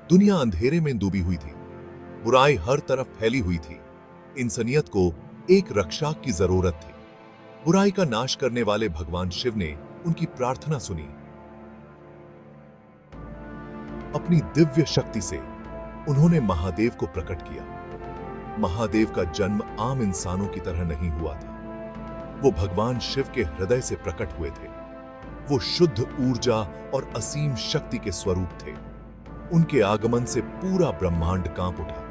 दुनिया अंधेरे में डूबी हुई थी, बुराई हर तरफ फैली हुई थी। इंसानियत को एक रक्षक की जरूरत थी। बुराई का नाश करने वाले भगवान शिव ने उनकी प्रार्थना सुनी। अपनी दिव्य शक्ति से उन्होंने महादेव को प्रकट किया। महादेव का जन्म आम इंसानों की तरह नहीं हुआ था। वो भगवान शिव के हृदय से प्रकट हुए थे। वो शुद्ध ऊर्जा और असीम शक्ति के स्वरूप थे। उनके आगमन से पूरा ब्रह्मांड कांप उठा।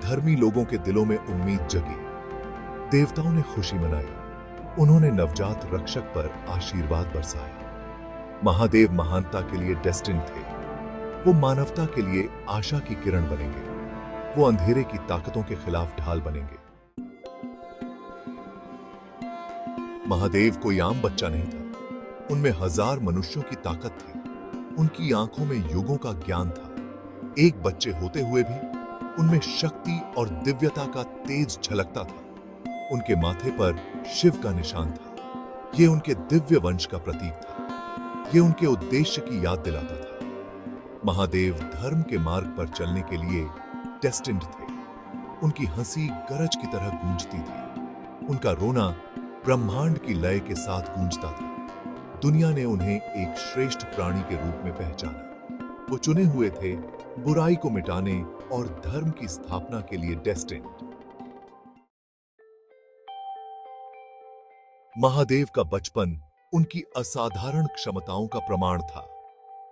धर्मी लोगों के दिलों में उम्मीद जगी। देवताओं ने खुशी मनाई। उन्होंने नवजात रक्षक पर आशीर्वाद बरसाया। महादेव महानता के लिए डेस्टिन्ड थे। वो मानवता के लिए आशा की किरण बनेंगे। वो अंधेरे की ताकतों के खिलाफ ढाल बनेंगे। महादेव कोई आम बच्चा नहीं था। उनमें हजार मनुष्यों की ताकत थी। उनकी आंखों में युगों का ज्ञान था। एक बच्चे होते हुए भी उनमें शक्ति और दिव्यता का तेज झलकता था। उनके माथे पर शिव का निशान था। यह उनके दिव्य वंश का प्रतीक था। यह उनके उद्देश्य की याद दिलाता था। महादेव धर्म के मार्ग पर चलने के लिए डेस्टिन्ड थे। उनकी हंसी गरज की तरह गूंजती थी। उनका रोना ब्रह्मांड की लय के साथ गूंजता था। दुनिया ने उन्हें एक श्रेष्ठ प्राणी के रूप में पहचाना। वो चुने हुए थे, बुराई को मिटाने और धर्म की स्थापना के लिए डेस्टिन्ड। महादेव का बचपन उनकी असाधारण क्षमताओं का प्रमाण था।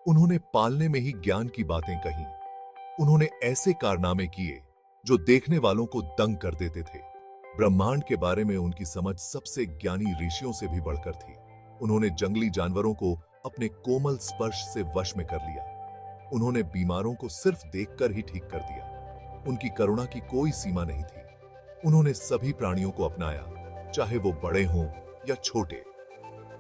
उन्होंने पालने में ही ज्ञान की बातें कही। उन्होंने ऐसे कारनामे किए जो देखने वालों को दंग कर देते थे। ब्रह्मांड के बारे में उनकी समझ सबसे ज्ञानी ऋषियों से भी बढ़कर थी। उन्होंने जंगली जानवरों को अपने कोमल स्पर्श से वश में कर लिया। उन्होंने बीमारों को सिर्फ देखकर ही ठीक कर दिया। उनकी करुणा की कोई सीमा नहीं थी। उन्होंने सभी प्राणियों को अपनाया, चाहे वो बड़े हों या छोटे।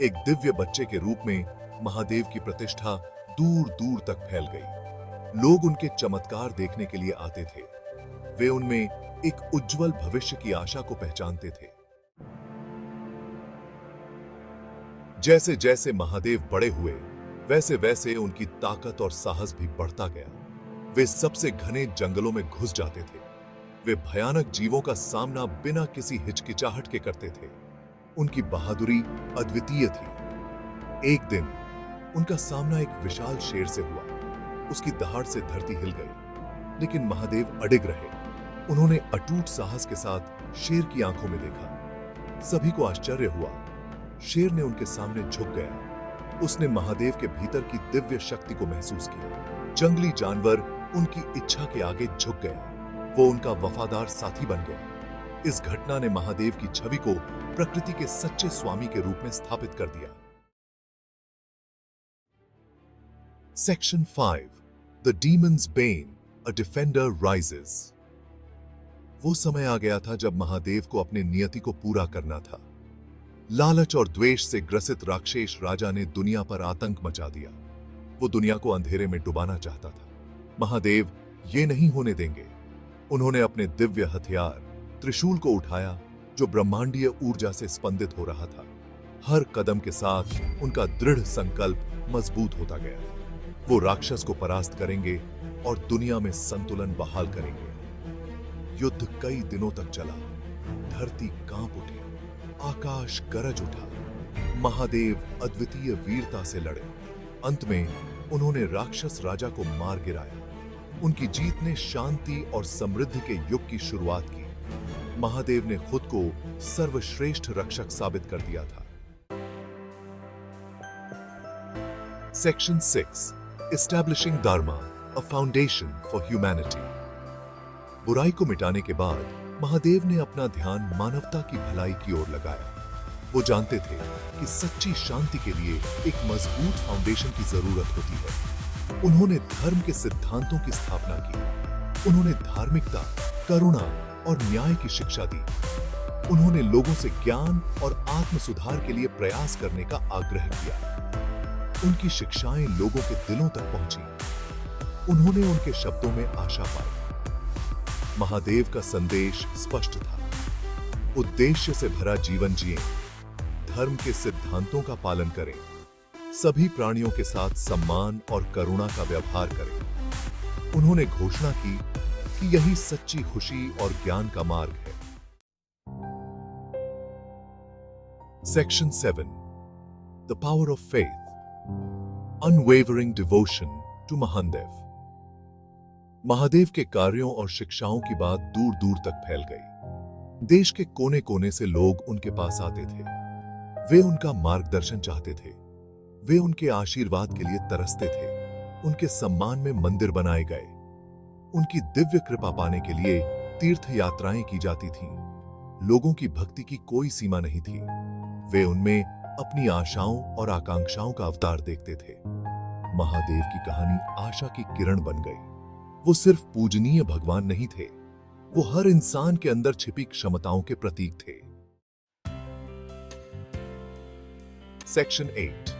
एक दिव्य बच्चे के रूप में महादेव की प्रतिष्ठा दूर दूर तक फैल गई। लोग उनके चमत्कार देखने के लिए आते थे। वे उनमें एक उज्जवल भविष्य की आशा को पहचानते थे। जैसे जैसे महादेव बड़े हुए, वैसे वैसे उनकी ताकत और साहस भी बढ़ता गया। वे सबसे घने जंगलों में घुस जाते थे। वे भयानक जीवों का सामना बिना किसी हिचकिचाहट के करते थे। उनकी बहादुरी अद्वितीय थी। एक दिन उनका सामना एक विशाल शेर से हुआ। उसकी दहाड़ से धरती हिल गई, लेकिन महादेव अडिग रहे। उन्होंने अटूट साहस के साथ शेर की आंखों में देखा। सभी को आश्चर्य हुआ। शेर ने उनके सामने झुक गया। उसने महादेव के भीतर की दिव्य शक्ति को महसूस किया। जंगली जानवर उनकी इच्छा के आगे झुक गया। वो उनका वफादार साथी बन गया। इस घटना ने महादेव की छवि को प्रकृति के सच्चे स्वामी के रूप में स्थापित कर दिया। Section 5. The Demon's Bane, a Defender Rises. वो समय आ गया था जब महादेव को अपने नियति को पूरा करना था। लालच और द्वेष से ग्रसित राक्षस राजा ने दुनिया पर आतंक मचा दिया। वो दुनिया को अंधेरे में डुबाना चाहता था। महादेव ये नहीं होने देंगे। उन्होंने अपने दिव्य हथियार त्रिशूल को उठाया, जो ब्रह्मांडीय ऊर्जा से स्पंदित हो रहा था। हर कदम के साथ उनका दृढ़ संकल्प मजबूत होता गया। वो राक्षस को परास्त करेंगे और दुनिया में संतुलन बहाल करेंगे। युद्ध कई दिनों तक चला। धरती कांप उठी, आकाश गरज उठा। महादेव अद्वितीय वीरता से लड़े। अंत में उन्होंने राक्षस राजा को मार गिराया। उनकी जीत ने शांति और समृद्धि के युग की शुरुआत की। महादेव ने खुद को सर्वश्रेष्ठ रक्षक साबित कर दिया था। Section 6. Establishing Dharma, a foundation for humanity. बुराई को मिटाने के बाद महादेव ने अपना ध्यान मानवता की भलाई की ओर लगाया। वो जानते थे कि सच्ची शांति के लिए एक मजबूत फाउंडेशन की जरूरत होती है। उन्होंने धर्म के सिद्धांतों की स्थापना की। उन्होंने धार्मिकता, करुणा और न्याय की शिक्षा दी। उन्होंने लोगों से ज्ञान और आत्म सुधार के लिए प्रयास करने का आग्रह किया। उनकी शिक्षाएं लोगों के दिलों तक पहुंची। उन्होंने उनके शब्दों में आशा पाई। महादेव का संदेश स्पष्ट था। उद्देश्य से भरा जीवन जिएं, धर्म के सिद्धांतों का पालन करें, सभी प्राणियों के साथ सम्मान और करुणा का व्यवहार करें। उन्होंने घोषणा की कि यही सच्ची खुशी और ज्ञान का मार्ग है। Section 7 the power of faith unwavering devotion to Mahadev. Mahadev के कार्यों और शिक्षाओं की बात दूर दूर तक फैल गई। देश के कोने कोने से लोग उनके पास आते थे। वे उनका मार्गदर्शन चाहते थे। वे उनके आशीर्वाद के लिए तरसते थे। उनके सम्मान में मंदिर बनाए गए। उनकी दिव्य कृपा पाने के लिए तीर्थ यात्राएं की जाती थीं। लोगों की भक्ति की कोई सीमा नहीं थी। वे उनमें अपनी आशाओं और आकांक्षाओं का अवतार देखते थे। महादेव की कहानी आशा की किरण बन गई। वो सिर्फ पूजनीय भगवान नहीं थे, वो हर इंसान के अंदर छिपी क्षमताओं के प्रतीक थे। Section 8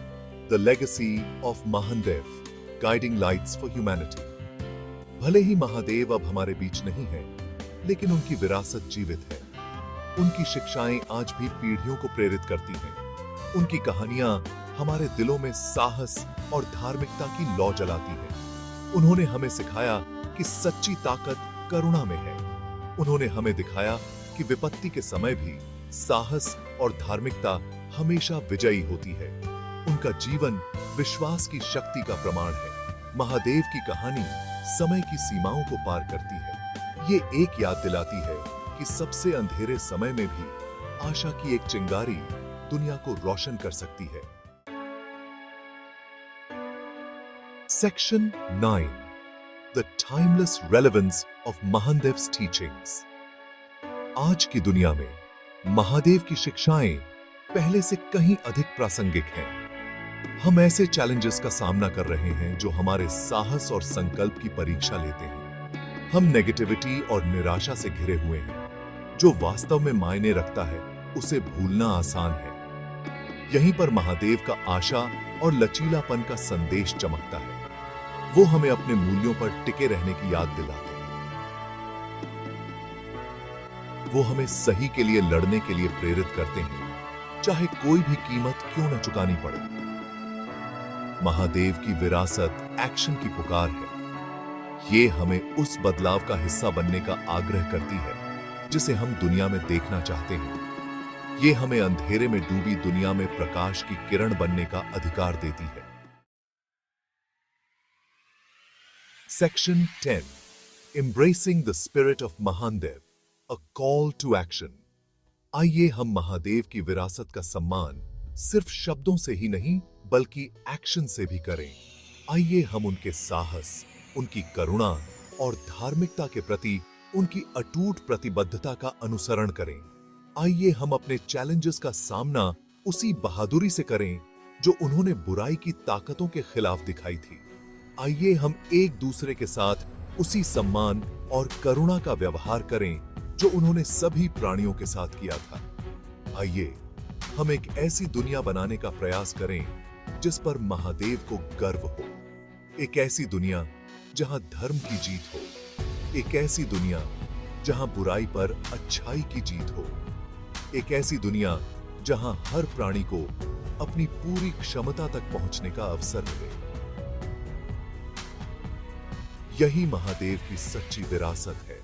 the legacy of Mahadev guiding lights for humanity. भले ही महादेव अब हमारे बीच नहीं है, लेकिन उनकी विरासत जीवित है। उनकी शिक्षाएं आज भी पीढ़ियों को प्रेरित करती हैं। उनकी कहानियां हमारे दिलों में साहस और धार्मिकता की लौ जलाती हैं। उन्होंने हमें सिखाया कि सच्ची ताकत करुणा में है। उन्होंने हमें दिखाया कि विपत्ति के समय भी साहस और धार्मिकता हमेशा विजयी होती है। उनका जीवन विश्वास की शक्ति का प्रमाण है। महादेव की कहानी समय की सीमाओं को पार करती है। ये एक याद दिलाती है कि सबसे अंधेरे समय में भी आशा की एक चिंगारी दुनिया को रोशन कर सकती है। Section 9 The Timeless Relevance of Mahadev's Teachings। आज की दुनिया में महादेव की शिक्षाएं पहले से कहीं अधिक प्रासंगिक हैं। हम ऐसे चैलेंजेस का सामना कर रहे हैं जो हमारे साहस और संकल्प की परीक्षा लेते हैं। हम नेगेटिविटी और निराशा से घिरे हुए हैं। जो वास्तव में मायने रखता है उसे भूलना आसान है। यहीं पर महादेव का आशा और लचीलापन का संदेश चमकता है। वो हमें अपने मूल्यों पर टिके रहने की याद दिलाते हैं। वो हमें सही के लिए लड़ने के लिए प्रेरित करते हैं, चाहे कोई भी कीमत क्यों न चुकानी पड़े। महादेव की विरासत एक्शन की पुकार है। ये हमें उस बदलाव का हिस्सा बनने का आग्रह करती है जिसे हम दुनिया में देखना चाहते हैं। ये हमें अंधेरे में डूबी दुनिया में प्रकाश की किरण बनने का अधिकार देती है। Section 10 Embracing the Spirit of Mahadev A Call to Action। आइए हम महादेव की विरासत का सम्मान सिर्फ शब्दों से ही नहीं बल्कि एक्शन से भी करें। आइए हम उनके साहस, उनकी करुणा और धार्मिकता के प्रति उनकी अटूट प्रतिबद्धता का अनुसरण करें। आइए हम अपने चैलेंजेस का सामना उसी बहादुरी से करें जो उन्होंने बुराई की ताकतों के खिलाफ दिखाई थी। आइए हम एक दूसरे के साथ उसी सम्मान और करुणा का व्यवहार करें जो उन्होंने सभी प्राणियों के साथ किया था। आइए हम एक ऐसी दुनिया बनाने का प्रयास करें जिस पर महादेव को गर्व हो। एक ऐसी दुनिया जहां धर्म की जीत हो। एक ऐसी दुनिया जहां बुराई पर अच्छाई की जीत हो। एक ऐसी दुनिया जहां हर प्राणी को अपनी पूरी क्षमता तक पहुंचने का अवसर मिले। यही महादेव की सच्ची विरासत है।